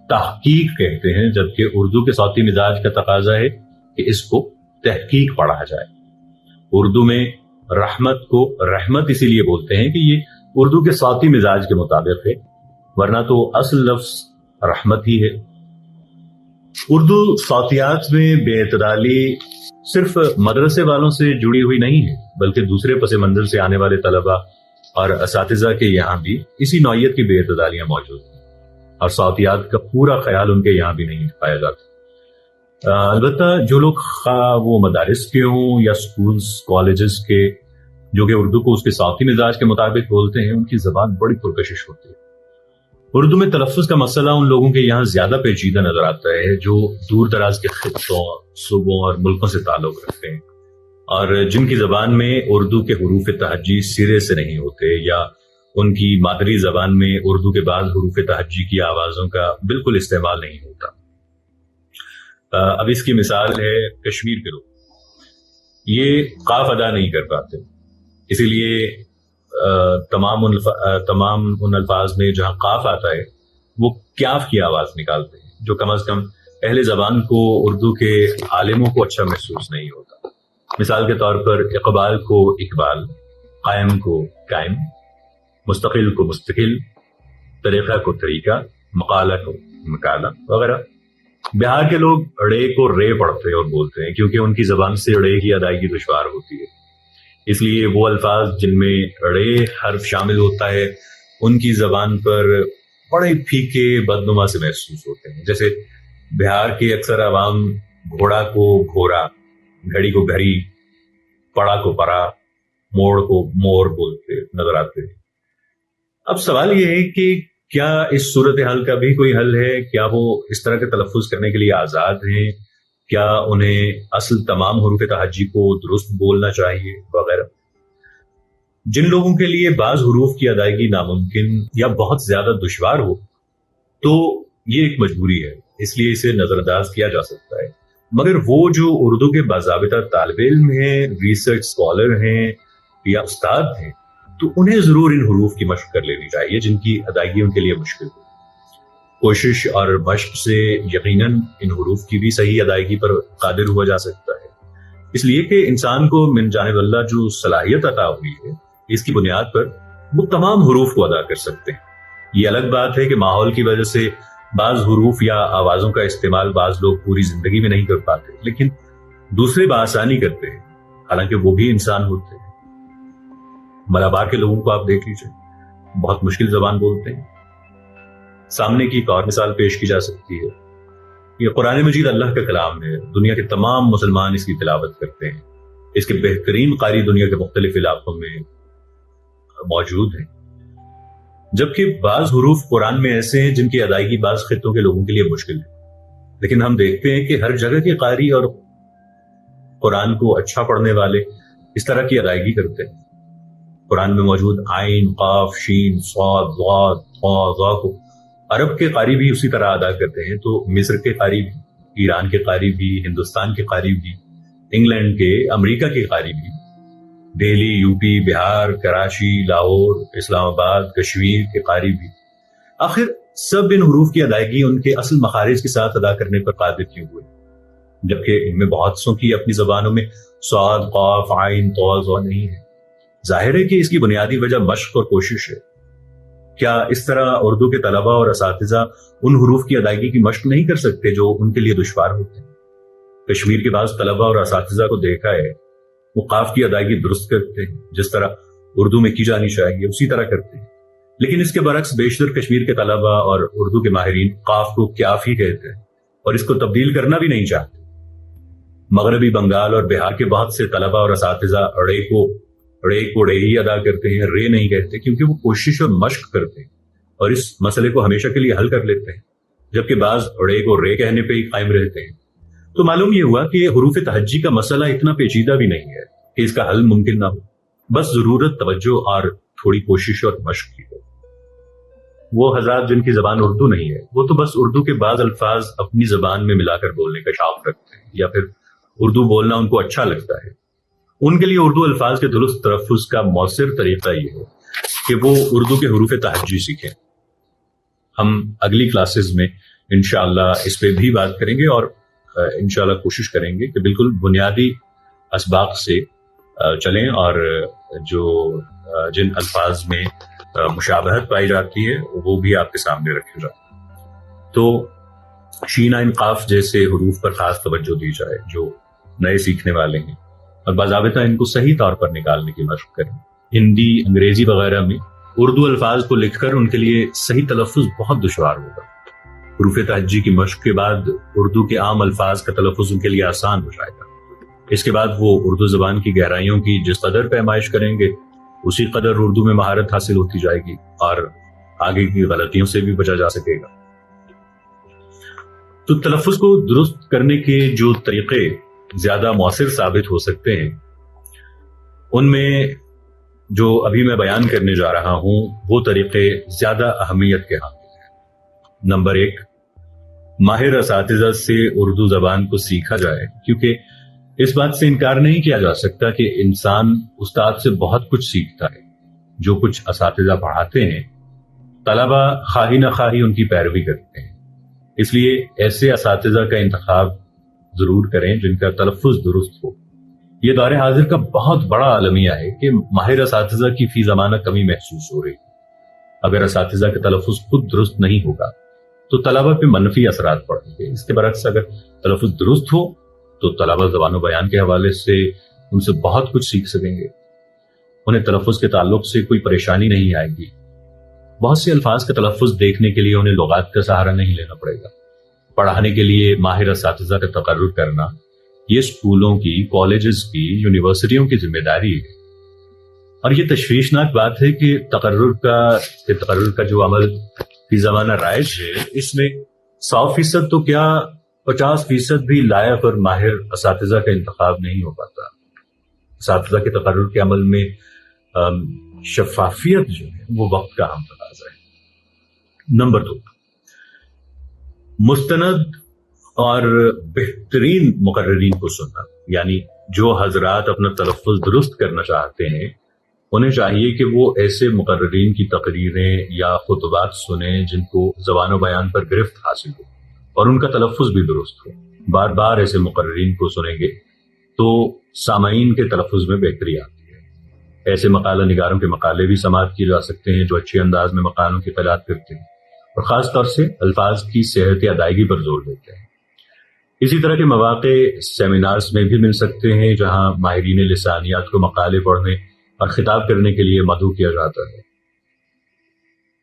تحقیق کہتے ہیں، جبکہ اردو کے صوتی مزاج کا تقاضا ہے کہ اس کو تحقیق پڑھا جائے. اردو میں رحمت کو رحمت اسی لیے بولتے ہیں کہ یہ اردو کے صوتی مزاج کے مطابق ہے، ورنہ تو اصل لفظ رحمت ہی ہے. اردو صوتیات میں بے اعتدالی صرف مدرسے والوں سے جڑی ہوئی نہیں ہے بلکہ دوسرے پس منظر سے آنے والے طلباء اور اساتذہ کے یہاں بھی اسی نوعیت کی بے اعتدالیاں موجود ہیں اور صوتیات کا پورا خیال ان کے یہاں بھی نہیں پایا جاتا. البتہ جو لوگ وہ مدارس کے ہوں یا سکولز کالجز کے جو کہ اردو کو اس کے صوتی مزاج کے مطابق بولتے ہیں ان کی زبان بڑی پرکشش ہوتی ہے. اردو میں تلفظ کا مسئلہ ان لوگوں کے یہاں زیادہ پیچیدہ نظر آتا ہے جو دور دراز کے خطوں صوبوں اور ملکوں سے تعلق رکھتے ہیں اور جن کی زبان میں اردو کے حروف تہجی سرے سے نہیں ہوتے یا ان کی مادری زبان میں اردو کے بعد حروف تہجی کی آوازوں کا بالکل استعمال نہیں ہوتا. اب اس کی مثال ہے کشمیر کے لوگ. یہ قاف ادا نہیں کر پاتے، اسی لیے تمام ان الفاظ میں جہاں قاف آتا ہے وہ کیاف کی آواز نکالتے ہیں، جو کم از کم اہل زبان کو اردو کے عالموں کو اچھا محسوس نہیں ہوتا. مثال کے طور پر اقبال کو اقبال، قائم کو قائم، مستقل کو مستقل، طریقہ کو طریقہ، مقالہ کو مقالہ وغیرہ. بہار کے لوگ ڑے کو رے پڑھتے اور بولتے ہیں کیونکہ ان کی زبان سے ڑے کی ادائیگی دشوار ہوتی ہے. اس لیے وہ الفاظ جن میں ڑے حرف شامل ہوتا ہے ان کی زبان پر بڑے پھیکے بدنما سے محسوس ہوتے ہیں. جیسے بہار کے اکثر عوام گھوڑا کو گھوڑا، گھڑی کو گھڑی، پڑا کو پڑا، موڑ کو مور بولتے نظر آتے ہیں. اب سوال یہ ہے کہ کیا اس صورتحال کا بھی کوئی حل ہے؟ کیا وہ اس طرح کے تلفظ کرنے کے لیے آزاد ہیں؟ کیا انہیں اصل تمام حروف تہجی کو درست بولنا چاہیے وغیرہ؟ جن لوگوں کے لیے بعض حروف کی ادائیگی ناممکن یا بہت زیادہ دشوار ہو تو یہ ایک مجبوری ہے، اس لیے اسے نظر انداز کیا جا سکتا ہے. مگر وہ جو اردو کے باضابطہ طالب علم ہیں، ریسرچ اسکالر ہیں یا استاد ہیں، تو انہیں ضرور ان حروف کی مشق کر لینی چاہیے جن کی ادائیگی ان کے لیے مشکل ہو. کوشش اور مشق سے یقیناً ان حروف کی بھی صحیح ادائیگی پر قادر ہوا جا سکتا ہے، اس لیے کہ انسان کو من جانب اللہ جو صلاحیت عطا ہوئی ہے اس کی بنیاد پر وہ تمام حروف کو ادا کر سکتے ہیں. یہ الگ بات ہے کہ ماحول کی وجہ سے بعض حروف یا آوازوں کا استعمال بعض لوگ پوری زندگی میں نہیں کر پاتے، لیکن دوسرے بآسانی کرتے ہیں، حالانکہ وہ بھی انسان ہوتے ہیں. ملابار کے لوگوں کو آپ دیکھ لیجئے، بہت مشکل زبان بولتے ہیں. سامنے کی ایک اور مثال پیش کی جا سکتی ہے. یہ قرآن مجید اللہ کا کلام ہے، دنیا کے تمام مسلمان اس کی تلاوت کرتے ہیں، اس کے بہترین قاری دنیا کے مختلف علاقوں میں موجود ہیں. جبکہ بعض حروف قرآن میں ایسے ہیں جن کی ادائیگی بعض خطوں کے لوگوں کے لیے مشکل ہے، لیکن ہم دیکھتے ہیں کہ ہر جگہ کے قاری اور قرآن کو اچھا پڑھنے والے اس طرح کی ادائیگی کرتے ہیں. قرآن میں موجود عین، قاف، شین، صاد، ضاد، طا، ظا کو عرب کے قاری بھی اسی طرح ادا کرتے ہیں، تو مصر کے قاری بھی، ایران کے قاری بھی، ہندوستان کے قاری بھی، انگلینڈ کے، امریکہ کے قاری بھی، دہلی، یو پی، بہار، کراچی، لاہور، اسلام آباد، کشمیر کے قاری بھی. آخر سب ان حروف کی ادائیگی ان کے اصل مخارج کے ساتھ ادا کرنے پر قادر کیوں ہوئے، جبکہ ان میں بہت سو کی اپنی زبانوں میں صاد، قاف، عین، طا، ظا نہیں ہے. ظاہر ہے کہ اس کی بنیادی وجہ مشق اور کوشش ہے. کیا اس طرح اردو کے طلباء اور اساتذہ ان حروف کی ادائیگی کی مشق نہیں کر سکتے جو ان کے لیے دشوار ہوتے ہیں؟ کشمیر کے بعض طلباء اور اساتذہ کو دیکھا ہے، وہ قاف کی ادائیگی درست کرتے ہیں، جس طرح اردو میں کی جانی چاہیے اسی طرح کرتے ہیں. لیکن اس کے برعکس بیشتر کشمیر کے طلباء اور اردو کے ماہرین قاف کو کیاف ہی کہتے ہیں اور اس کو تبدیل کرنا بھی نہیں چاہتے. مغربی بنگال اور بہار کے بہت سے طلباء اور اساتذہ ڑے کو ڑے ہی ادا کرتے ہیں، رے نہیں کہتے، کیونکہ وہ کوشش اور مشق کرتے ہیں اور اس مسئلے کو ہمیشہ کے لیے حل کر لیتے ہیں، جبکہ بعض ڑے کو رے کہنے پہ ہی قائم رہتے ہیں. تو معلوم یہ ہوا کہ حروف تہجی کا مسئلہ اتنا پیچیدہ بھی نہیں ہے کہ اس کا حل ممکن نہ ہو، بس ضرورت توجہ اور تھوڑی کوشش اور مشق کی ہو. وہ حضرات جن کی زبان اردو نہیں ہے وہ تو بس اردو کے بعض الفاظ اپنی زبان میں ملا کر بولنے کا شوق رکھتے ہیں یا پھر اردو بولنا ان کو اچھا لگتا ہے. ان کے لیے اردو الفاظ کے درست تلفظ کا مؤثر طریقہ یہ ہے کہ وہ اردو کے حروف تہجی سیکھیں. ہم اگلی کلاسز میں انشاءاللہ اس پہ بھی بات کریں گے اور انشاءاللہ کوشش کریں گے کہ بالکل بنیادی اسباق سے چلیں اور جو جن الفاظ میں مشابہت پائی جاتی ہے وہ بھی آپ کے سامنے رکھے جائیں. تو شین، عین، قاف جیسے حروف پر خاص توجہ دی جائے جو نئے سیکھنے والے ہیں، اور باضابطہ ان کو صحیح طور پر نکالنے کی مشق کریں. ہندی، انگریزی وغیرہ میں اردو الفاظ کو لکھ کر ان کے لیے صحیح تلفظ بہت دشوار ہوگا. حروف تہجی کی مشق کے بعد اردو کے عام الفاظ کا تلفظ ان کے لیے آسان ہو جائے گا. اس کے بعد وہ اردو زبان کی گہرائیوں کی جس قدر پیمائش کریں گے اسی قدر اردو میں مہارت حاصل ہوتی جائے گی اور آگے کی غلطیوں سے بھی بچا جا سکے گا. تو تلفظ کو درست کرنے کے جو طریقے زیادہ مؤثر ثابت ہو سکتے ہیں ان میں جو ابھی میں بیان کرنے جا رہا ہوں وہ طریقے زیادہ اہمیت کے حامل ہیں. نمبر 1، ماہر اساتذہ سے اردو زبان کو سیکھا جائے، کیونکہ اس بات سے انکار نہیں کیا جا سکتا کہ انسان استاد سے بہت کچھ سیکھتا ہے. جو کچھ اساتذہ پڑھاتے ہیں طلبہ خواہی نہ خواہی ان کی پیروی کرتے ہیں. اس لیے ایسے اساتذہ کا انتخاب ضرور کریں جن کا تلفظ درست ہو. یہ دور حاضر کا بہت بڑا المیہ ہے کہ ماہر اساتذہ کی فی زمانہ کمی محسوس ہو رہی ہے. اگر اساتذہ کا تلفظ خود درست نہیں ہوگا تو طلبہ پہ منفی اثرات پڑیں گے. اس کے برعکس اگر تلفظ درست ہو تو طلبہ زبان و بیان کے حوالے سے ان سے بہت کچھ سیکھ سکیں گے. انہیں تلفظ کے تعلق سے کوئی پریشانی نہیں آئے گی. بہت سے الفاظ کا تلفظ دیکھنے کے لیے انہیں لغات کا سہارا نہیں لینا پڑے گا. پڑھانے کے لیے ماہر اساتذہ کا تقرر کرنا یہ اسکولوں کی، کالجز کی، یونیورسٹیوں کی ذمہ داری ہے. اور یہ تشویشناک بات ہے کہ تقرر کا جو عمل فی زمانہ رائج ہے، اس میں 100% تو کیا 50% بھی لائق اور ماہر اساتذہ کا انتخاب نہیں ہو پاتا. اساتذہ کے تقرر کے عمل میں شفافیت جو ہے وہ وقت کا اہم تقاضا ہے. نمبر 2، مستند اور بہترین مقررین کو سننا. یعنی جو حضرات اپنا تلفظ درست کرنا چاہتے ہیں انہیں چاہیے کہ وہ ایسے مقررین کی تقریریں یا خطبات سنیں جن کو زبان و بیان پر گرفت حاصل ہو اور ان کا تلفظ بھی درست ہو. بار بار ایسے مقررین کو سنیں گے تو سامعین کے تلفظ میں بہتری آتی ہے. ایسے مقالہ نگاروں کے مقالے بھی سماعت کیے جا سکتے ہیں جو اچھے انداز میں مقالوں کی قیادت کرتے ہیں اور خاص طور سے الفاظ کی صحت ادائیگی پر زور دیتے ہیں. اسی طرح کے مواقع سیمینارز میں بھی مل سکتے ہیں جہاں ماہرین لسانیات کو مقالے پڑھنے اور خطاب کرنے کے لیے مدعو کیا جاتا ہے.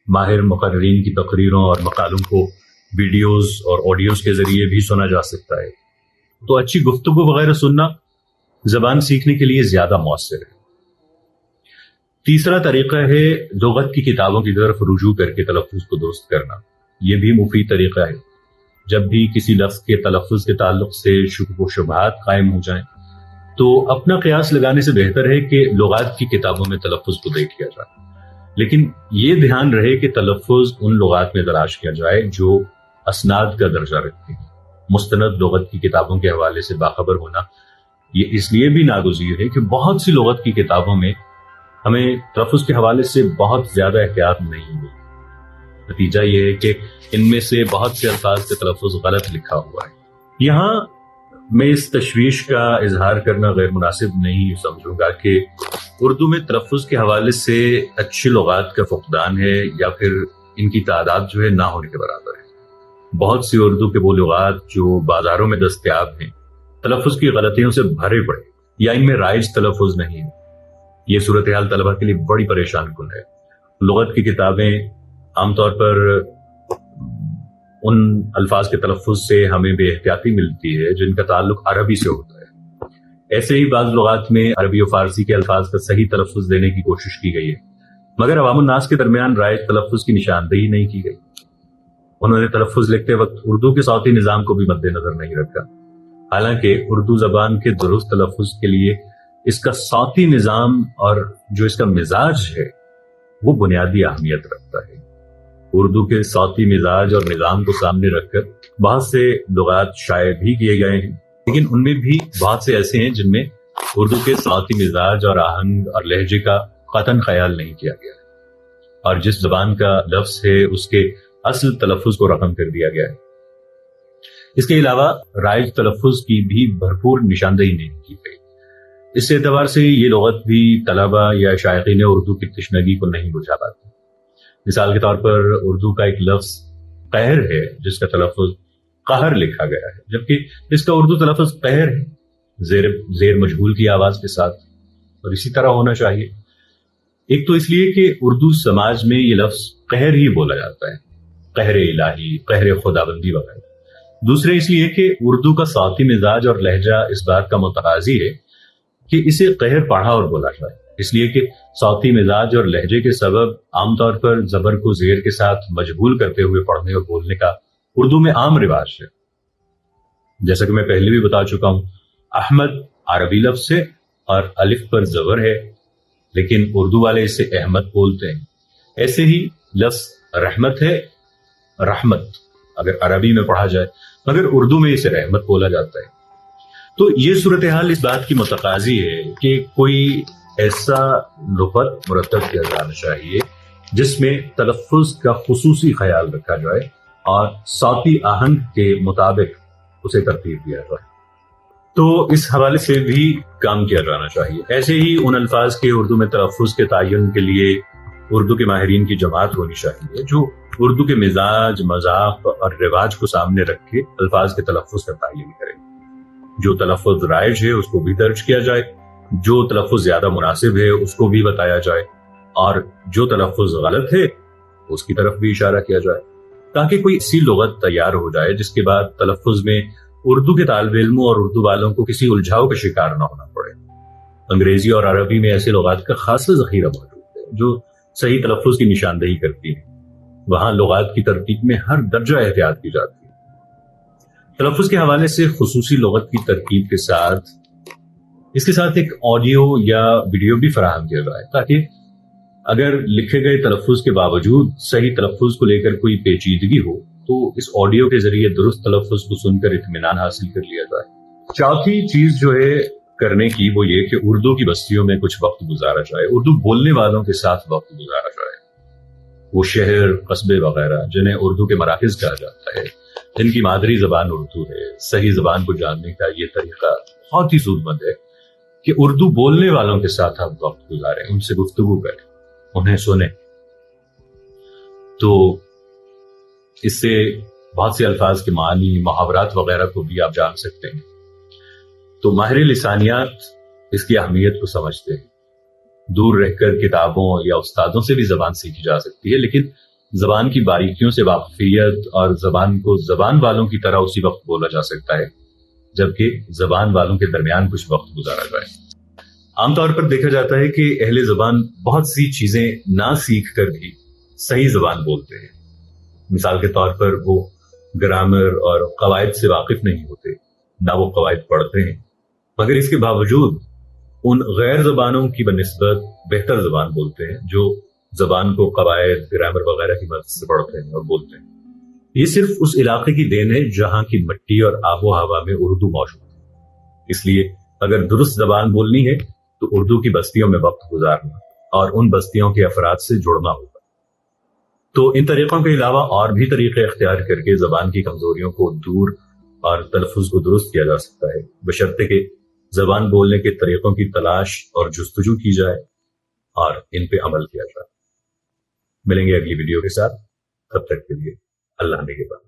ماہر مقررین کی تقریروں اور مقالوں کو ویڈیوز اور آڈیوز کے ذریعے بھی سنا جا سکتا ہے. تو اچھی گفتگو وغیرہ سننا زبان سیکھنے کے لیے زیادہ مؤثر ہے. تیسرا طریقہ ہے لغت کی کتابوں کی طرف رجوع کر کے تلفظ کو درست کرنا. یہ بھی مفید طریقہ ہے. جب بھی کسی لفظ کے تلفظ کے تعلق سے شک و شبہات قائم ہو جائیں تو اپنا قیاس لگانے سے بہتر ہے کہ لغات کی کتابوں میں تلفظ کو دیکھ لیا جائے. لیکن یہ دھیان رہے کہ تلفظ ان لغات میں تلاش کیا جائے جو اسناد کا درجہ رکھتے ہیں. مستند لغت کی کتابوں کے حوالے سے باخبر ہونا یہ اس لیے بھی ناگزیر ہے کہ بہت سی لغت کی کتابوں میں ہمیں تلفظ کے حوالے سے بہت زیادہ احتیاط نہیں ملی. نتیجہ یہ ہے کہ ان میں سے بہت سے الفاظ کا تلفظ غلط لکھا ہوا ہے. یہاں میں اس تشویش کا اظہار کرنا غیر مناسب نہیں سمجھوں گا کہ اردو میں تلفظ کے حوالے سے اچھی لغات کا فقدان ہے یا پھر ان کی تعداد جو ہے نہ ہونے کے برابر ہے. بہت سی اردو کے وہ لغات جو بازاروں میں دستیاب ہیں تلفظ کی غلطیوں سے بھرے پڑے یا ان میں رائج تلفظ نہیں ہے. یہ صورتحال طلبہ کے لیے بڑی پریشان کن ہے. لغت کی کتابیں عام طور پر ان الفاظ کے تلفظ سے ہمیں بے احتیاطی ملتی ہے جن کا تعلق عربی سے ہوتا ہے. ایسے ہی بعض لغات میں عربی و فارسی کے الفاظ کا صحیح تلفظ دینے کی کوشش کی گئی ہے مگر عوام الناس کے درمیان رائج تلفظ کی نشاندہی نہیں کی گئی. انہوں نے تلفظ لکھتے وقت اردو کے صوتی نظام کو بھی مد نظر نہیں رکھا. حالانکہ اردو زبان کے درست تلفظ کے لیے اس کا صوتی نظام اور جو اس کا مزاج ہے وہ بنیادی اہمیت رکھتا ہے. اردو کے صوتی مزاج اور نظام کو سامنے رکھ کر بہت سے لغات شائع بھی کیے گئے ہیں لیکن ان میں بھی بہت سے ایسے ہیں جن میں اردو کے صوتی مزاج اور آہنگ اور لہجے کا قطعاً خیال نہیں کیا گیا ہے اور جس زبان کا لفظ ہے اس کے اصل تلفظ کو رقم کر دیا گیا ہے. اس کے علاوہ رائج تلفظ کی بھی بھرپور نشاندہی نہیں کی گئی. اس اعتبار سے یہ لغت بھی طلبہ یا شائقین اردو کی تشنگی کو نہیں بجھا پاتی. مثال کے طور پر اردو کا ایک لفظ قہر ہے جس کا تلفظ قہر لکھا گیا ہے جبکہ اس کا اردو تلفظ قہر ہے زیر مجہول کی آواز کے ساتھ. اور اسی طرح ہونا چاہیے. ایک تو اس لیے کہ اردو سماج میں یہ لفظ قہر ہی بولا جاتا ہے، قہر الہی، قہر خداوندی وغیرہ. دوسرے اس لیے کہ اردو کا صوتی مزاج اور لہجہ اس بات کا متقاضی ہے کہ اسے قہر پڑھا اور بولا جائے. اس لیے کہ صوتی مزاج اور لہجے کے سبب عام طور پر زبر کو زیر کے ساتھ مجبول کرتے ہوئے پڑھنے اور بولنے کا اردو میں عام رواج ہے. جیسا کہ میں پہلے بھی بتا چکا ہوں، احمد عربی لفظ ہے اور الف پر زبر ہے لیکن اردو والے اسے احمد بولتے ہیں. ایسے ہی لفظ رحمت ہے، رحمت اگر عربی میں پڑھا جائے مگر اردو میں اسے رحمت بولا جاتا ہے. تو یہ صورتحال اس بات کی متقاضی ہے کہ کوئی ایسا لغت مرتب کیا جانا چاہیے جس میں تلفظ کا خصوصی خیال رکھا جائے اور صوتی آہنگ کے مطابق اسے ترتیب دیا جائے. تو اس حوالے سے بھی کام کیا جانا چاہیے. ایسے ہی ان الفاظ کے اردو میں تلفظ کے تعین کے لیے اردو کے ماہرین کی جماعت ہونی چاہیے جو اردو کے مزاج، مذاق اور رواج کو سامنے رکھ کے الفاظ کے تلفظ کا تعین کریں۔ جو تلفظ رائج ہے اس کو بھی درج کیا جائے، جو تلفظ زیادہ مناسب ہے اس کو بھی بتایا جائے، اور جو تلفظ غلط ہے اس کی طرف بھی اشارہ کیا جائے، تاکہ کوئی ایسی لغت تیار ہو جائے جس کے بعد تلفظ میں اردو کے طالب علموں اور اردو والوں کو کسی الجھاؤ کا شکار نہ ہونا پڑے۔ انگریزی اور عربی میں ایسے لغات کا خاصا ذخیرہ موجود ہے جو صحیح تلفظ کی نشاندہی کرتی ہے۔ وہاں لغات کی ترتیب میں ہر درجہ احتیاط کی جاتی ہے۔ تلفظ کے حوالے سے خصوصی لغت کی ترکیب کے ساتھ اس کے ساتھ ایک آڈیو یا ویڈیو بھی فراہم کیا جائے، تاکہ اگر لکھے گئے تلفظ کے باوجود صحیح تلفظ کو لے کر کوئی پیچیدگی ہو تو اس آڈیو کے ذریعے درست تلفظ کو سن کر اطمینان حاصل کر لیا جائے۔ چوتھی چیز جو ہے کرنے کی وہ یہ کہ اردو کی بستیوں میں کچھ وقت گزارا جائے، اردو بولنے والوں کے ساتھ وقت گزارا جائے۔ وہ شہر، قصبے وغیرہ جنہیں اردو کے مراکز کہا جاتا ہے، جن کی مادری زبان اردو ہے، صحیح زبان کو جاننے کا یہ طریقہ بہت ہی سود مند ہے کہ اردو بولنے والوں کے ساتھ آپ وقت گزاریں، ان سے گفتگو کریں، انہیں سنیں۔ تو اس سے بہت سے الفاظ کے معنی، محاورات وغیرہ کو بھی آپ جان سکتے ہیں۔ تو ماہر لسانیات اس کی اہمیت کو سمجھتے ہیں۔ دور رہ کر کتابوں یا استادوں سے بھی زبان سیکھی جا سکتی ہے، لیکن زبان کی باریکیوں سے واقفیت اور زبان کو زبان والوں کی طرح اسی وقت بولا جا سکتا ہے جبکہ زبان والوں کے درمیان کچھ وقت گزارا جائے۔ عام طور پر دیکھا جاتا ہے کہ اہل زبان بہت سی چیزیں نہ سیکھ کر بھی صحیح زبان بولتے ہیں۔ مثال کے طور پر وہ گرامر اور قواعد سے واقف نہیں ہوتے، نہ وہ قواعد پڑھتے ہیں، مگر اس کے باوجود ان غیر زبانوں کی بنسبت بہتر زبان بولتے ہیں جو زبان کو قواعد، گرامر وغیرہ کی مدد سے پڑھتے ہیں اور بولتے ہیں۔ یہ صرف اس علاقے کی دین ہے جہاں کی مٹی اور آب و ہوا میں اردو موجود ہے۔ اس لیے اگر درست زبان بولنی ہے تو اردو کی بستیوں میں وقت گزارنا اور ان بستیوں کے افراد سے جڑنا ہوگا۔ تو ان طریقوں کے علاوہ اور بھی طریقے اختیار کر کے زبان کی کمزوریوں کو دور اور تلفظ کو درست کیا جا سکتا ہے، بشرطے کہ زبان بولنے کے طریقوں کی تلاش اور جستجو کی جائے اور ان پہ عمل کیا جائے۔ ملیں گے اگلی ویڈیو کے ساتھ، تب تک کے لیے اللہ نگہبان۔